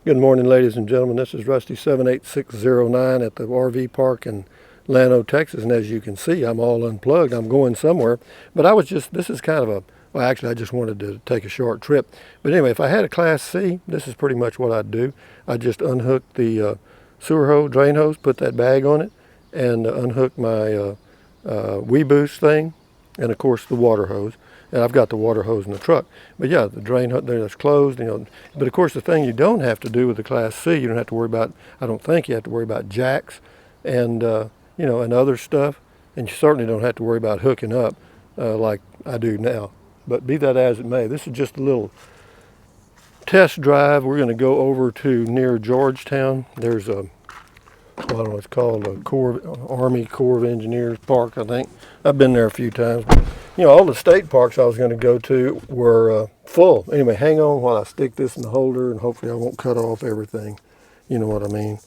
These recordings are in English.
Good morning, ladies and gentlemen. This is Rusty 78609 at the RV park in Llano, Texas. And as you can see, I'm all unplugged. I'm going somewhere. But this is kind of well, actually, I just wanted to take a short trip. But anyway, if I had a Class C, this is pretty much what I'd do. I'd just unhook the sewer hose, drain hose, put that bag on it, and unhook my WeBoost thing, and of course the water hose. And I've got the water hose in the truck. But yeah, the drain hose there is closed, But of course, the thing you don't have to do with the Class C, you don't have to worry about, I don't think you have to worry about jacks and, and other stuff. And you certainly don't have to worry about hooking up like I do now. But be that as it may, this is just a little test drive. We're going to go over to near Georgetown. There's I don't know what it's called, Army Corps of Engineers Park, I think. I've been there a few times. All the state parks I was going to go to were full. Anyway, hang on while I stick this in the holder, and hopefully I won't cut off everything. You know what I mean?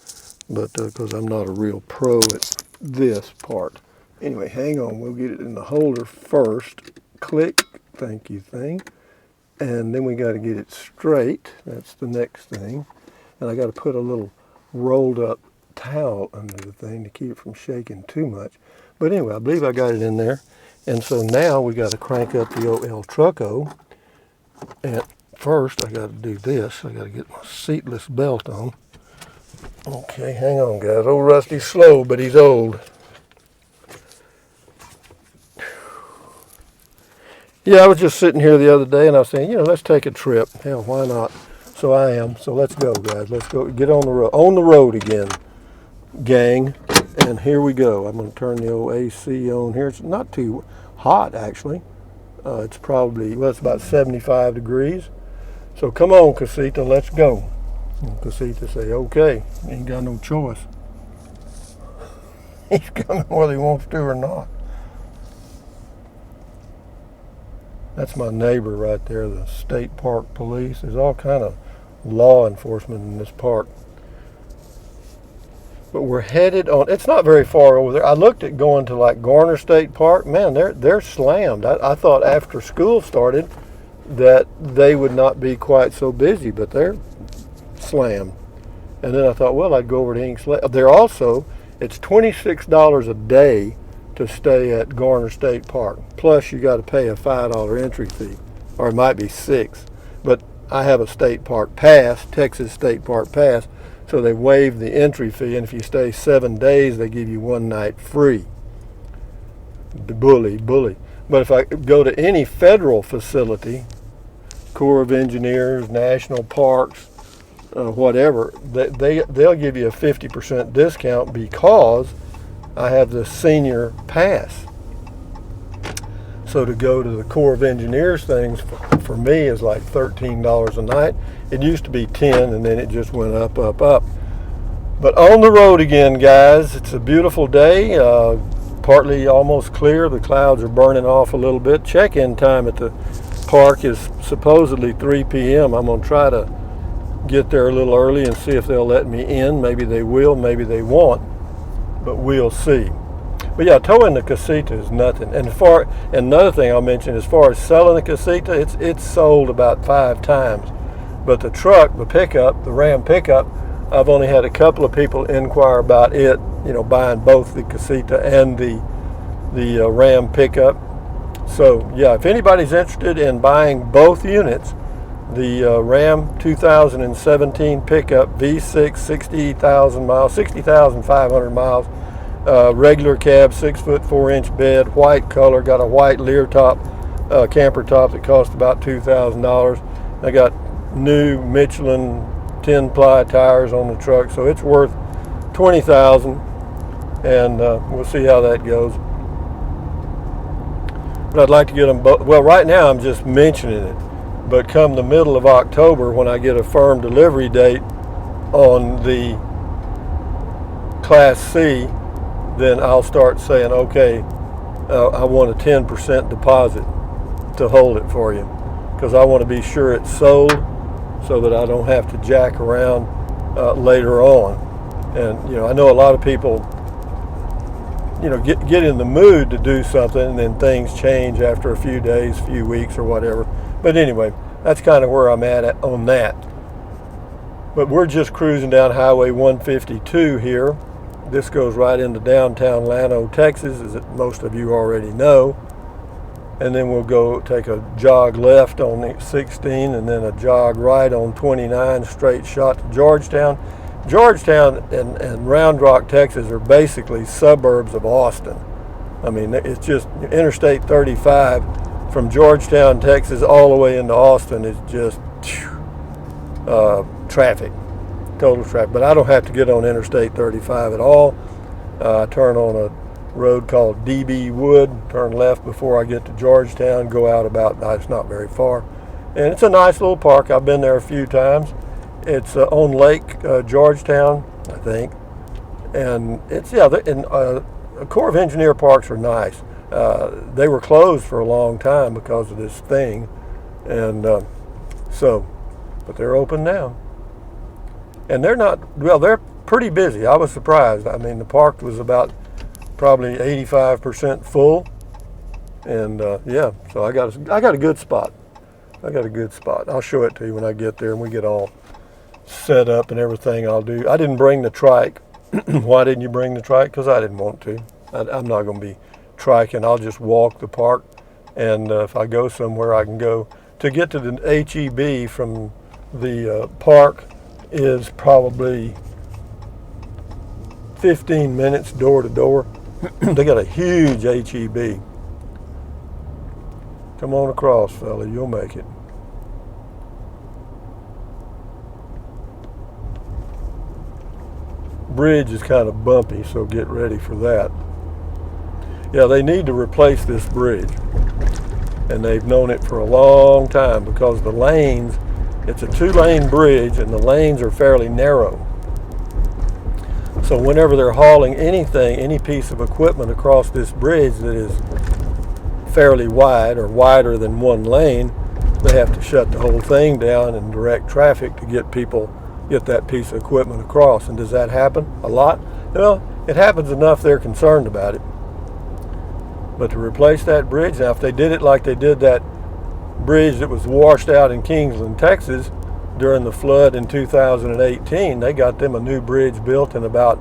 But because I'm not a real pro at this part. Anyway, hang on. We'll get it in the holder first. Click. Thank you thing. And then we got to get it straight. That's the next thing. And I got to put a little rolled up towel under the thing to keep it from shaking too much. But anyway, I believe I got it in there. And so now we got to crank up the El Trucko. And first I got to do this. I got to get my seatless belt on. Okay, hang on guys. Old Rusty's slow, but he's old. Yeah, I was just sitting here the other day and I was saying, let's take a trip. Hell, why not? So I am. So let's go, guys. Let's go get on the road. On the road again, gang. And here we go. I'm going to turn the old AC on here. It's not too hot, actually. It's probably, it's about 75 degrees. So come on, Casita, let's go. And Casita say, okay, ain't got no choice. He's coming whether he wants to or not. That's my neighbor right there, the state park police. There's all kind of law enforcement in this park. But we're headed on, it's not very far over there. I looked at going to like Garner State Park. Man, they're slammed. I thought after school started that they would not be quite so busy, but they're slammed. And then I thought, well, I'd go over to Inks Lake. They're also, it's $26 a day to stay at Garner State Park. Plus you got to pay a $5 entry fee, or it might be $6. But I have a state park pass, Texas State Park pass. So they waive the entry fee, and if you stay 7 days, they give you 1 night free. Bully. But if I go to any federal facility, Corps of Engineers, National Parks, whatever, they'll give you a 50% discount because I have the senior pass. So to go to the Corps of Engineers things for me is like $13 a night. It used to be 10 and then it just went up. But on the road again, guys. It's a beautiful day. Partly almost clear. The clouds are burning off a little bit. Check-in time at the park is supposedly 3 p.m. I'm going to try to get there a little early and see if they'll let me in. Maybe they will, maybe they won't. But we'll see. But yeah, towing the Casita is nothing. And another thing I'll mention, as far as selling the Casita, it's sold about 5 times. But the truck, the pickup, the Ram pickup, I've only had a couple of people inquire about it, buying both the Casita and the Ram pickup. So yeah, if anybody's interested in buying both units, the Ram 2017 pickup V6, 60,000 miles, 60,500 miles, regular cab, 6'4" bed, white color, got a white Lear top, camper top that cost about $2,000. I got new Michelin 10-ply tires on the truck, so it's worth $20,000, and we'll see how that goes. But I'd like to get them both. Well, right now I'm just mentioning it, but come the middle of October, when I get a firm delivery date on the Class C, then I'll start saying, okay, I want a 10% deposit to hold it for you, because I want to be sure it's sold so that I don't have to jack around later on. And I know a lot of people get in the mood to do something, and then things change after a few days, few weeks, or whatever. But anyway, that's kind of where I'm at on that. But we're just cruising down Highway 152 here. This goes right into downtown Llano, Texas, as most of you already know. And then we'll go take a jog left on 16 and then a jog right on 29, straight shot to Georgetown. Georgetown and Round Rock, Texas are basically suburbs of Austin. I mean, it's just Interstate 35 from Georgetown, Texas, all the way into Austin is just traffic, total traffic. But I don't have to get on Interstate 35 at all. I turn on a road called DB Wood, turn left before I get to Georgetown, go out about, it's not very far. And it's a nice little park. I've been there a few times. It's on Lake Georgetown, I think. And it's, Corps of Engineer parks are nice. They were closed for a long time because of this thing. And but they're open now. And they're not, well, they're pretty busy. I was surprised. I mean, the park was about probably 85% full. And yeah, so I got a good spot. I got a good spot. I'll show it to you when I get there and we get all set up and everything. I didn't bring the trike. Why didn't you bring the trike? Because I didn't want to. I'm not going to be triking. I'll just walk the park. And if I go somewhere, I can go. To get to the HEB from the park is probably 15 minutes door to door. They got a huge HEB. Come on across, fella, you'll make it. Bridge is kind of bumpy, so get ready for that. Yeah, they need to replace this bridge. And they've known it for a long time because the lanes, it's a 2-lane bridge and the lanes are fairly narrow. So whenever they're hauling anything, any piece of equipment across this bridge that is fairly wide or wider than 1 lane, they have to shut the whole thing down and direct traffic to get that piece of equipment across. And does that happen a lot? Well, it happens enough they're concerned about it. But to replace that bridge, now if they did it like they did that bridge that was washed out in Kingsland, Texas during the flood in 2018, they got them a new bridge built in about,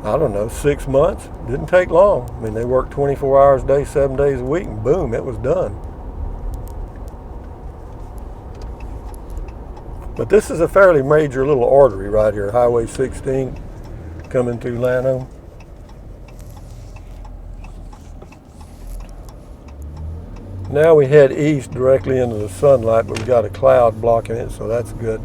I don't know, 6 months. Didn't take long. I mean, they worked 24 hours a day, 7 days a week, and boom, it was done. But this is a fairly major little artery right here, Highway 16, coming through Llano. Now we head east directly into the sunlight, but we've got a cloud blocking it, so that's good.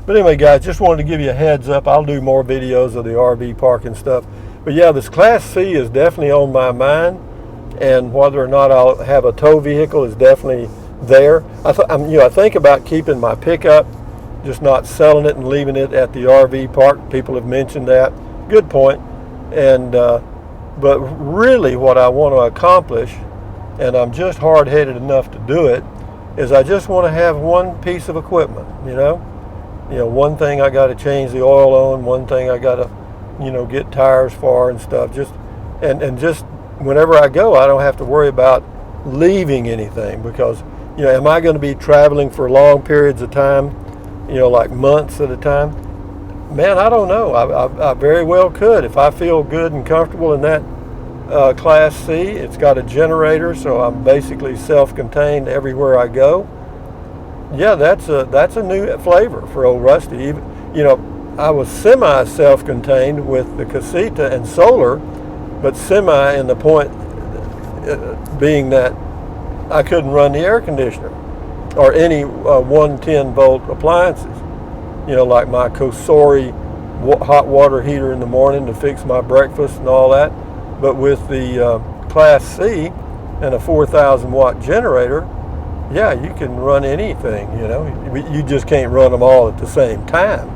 But anyway, guys, just wanted to give you a heads up. I'll do more videos of the RV park and stuff. But yeah, this Class C is definitely on my mind, and whether or not I'll have a tow vehicle is definitely there. I think about keeping my pickup, just not selling it and leaving it at the RV park. People have mentioned that. Good point. And but really, what I want to accomplish, and I'm just hard-headed enough to do it, is I just want to have one piece of equipment, one thing I got to change the oil on, one thing I got to, get tires for and stuff. Just whenever I go, I don't have to worry about leaving anything because, am I going to be traveling for long periods of time, like months at a time? Man, I don't know. I very well could. If I feel good and comfortable in that Class C, it's got a generator, so I'm basically self-contained everywhere I go. Yeah, that's a new flavor for old Rusty. Even, I was semi-self-contained with the Casita and solar, but semi in the point being that I couldn't run the air conditioner or any 110-volt appliances. Like my Cosori hot water heater in the morning to fix my breakfast and all that. But with the Class C and a 4,000 watt generator, yeah, you can run anything, You just can't run them all at the same time.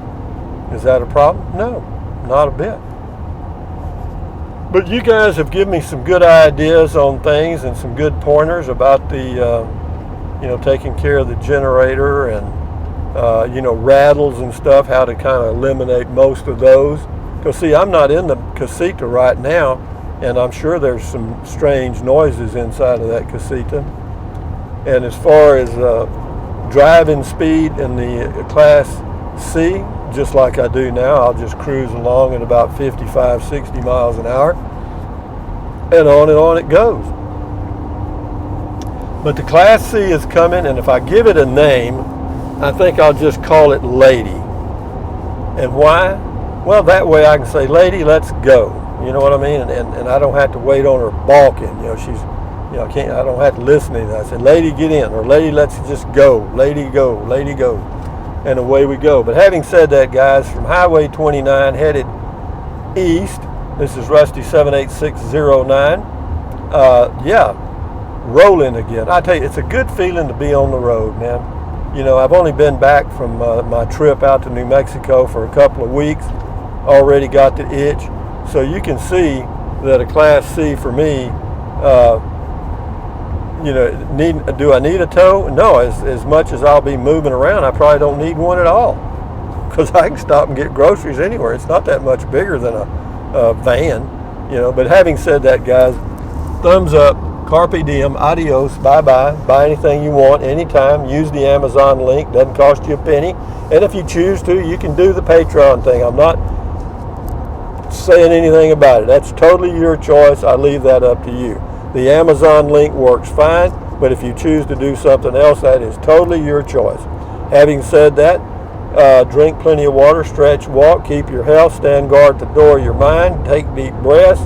Is that a problem? No, not a bit. But you guys have given me some good ideas on things and some good pointers about the, taking care of the generator and, rattles and stuff, how to kind of eliminate most of those. Because, see, I'm not in the Casita right now, and I'm sure there's some strange noises inside of that Casita. And as far as driving speed in the Class C, just like I do now. I'll just cruise along at about 55, 60 miles an hour, and on it goes. But the Class C is coming, and if I give it a name, I think I'll just call it Lady. And why? Well, that way I can say, Lady, let's go. You know what I mean? And I don't have to wait on her balking. You know, she's, you know, I don't have to listen to anything. I said, Lady, get in, or Lady, let's just go. Lady, go. Lady, go. And away we go. But having said that, guys, from Highway 29 headed east, this is Rusty 78609. Yeah, rolling again. I tell you, it's a good feeling to be on the road, man. You know, I've only been back from my trip out to New Mexico for a couple of weeks. Already got the itch. So you can see that a Class C for me, you know, do I need a tow? No, as much as I'll be moving around, I probably don't need one at all, because I can stop and get groceries anywhere. It's not that much bigger than a van, you know. But having said that, guys, thumbs up, carpe diem, adios, bye-bye. Buy anything you want, anytime. Use the Amazon link, doesn't cost you a penny. And if you choose to, you can do the Patreon thing. I'm not saying anything about it. That's totally your choice. I leave that up to you. The Amazon link works fine, but if you choose to do something else, that is totally your choice. Having said that, drink plenty of water, stretch, walk, keep your health, stand guard at the door of your mind, take deep breaths,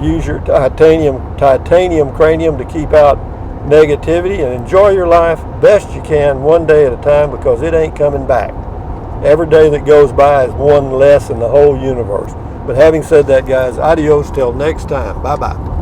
use your titanium cranium to keep out negativity, and enjoy your life best you can, one day at a time, because it ain't coming back. Every day that goes by is one less in the whole universe. But having said that, guys, adios till next time. Bye-bye.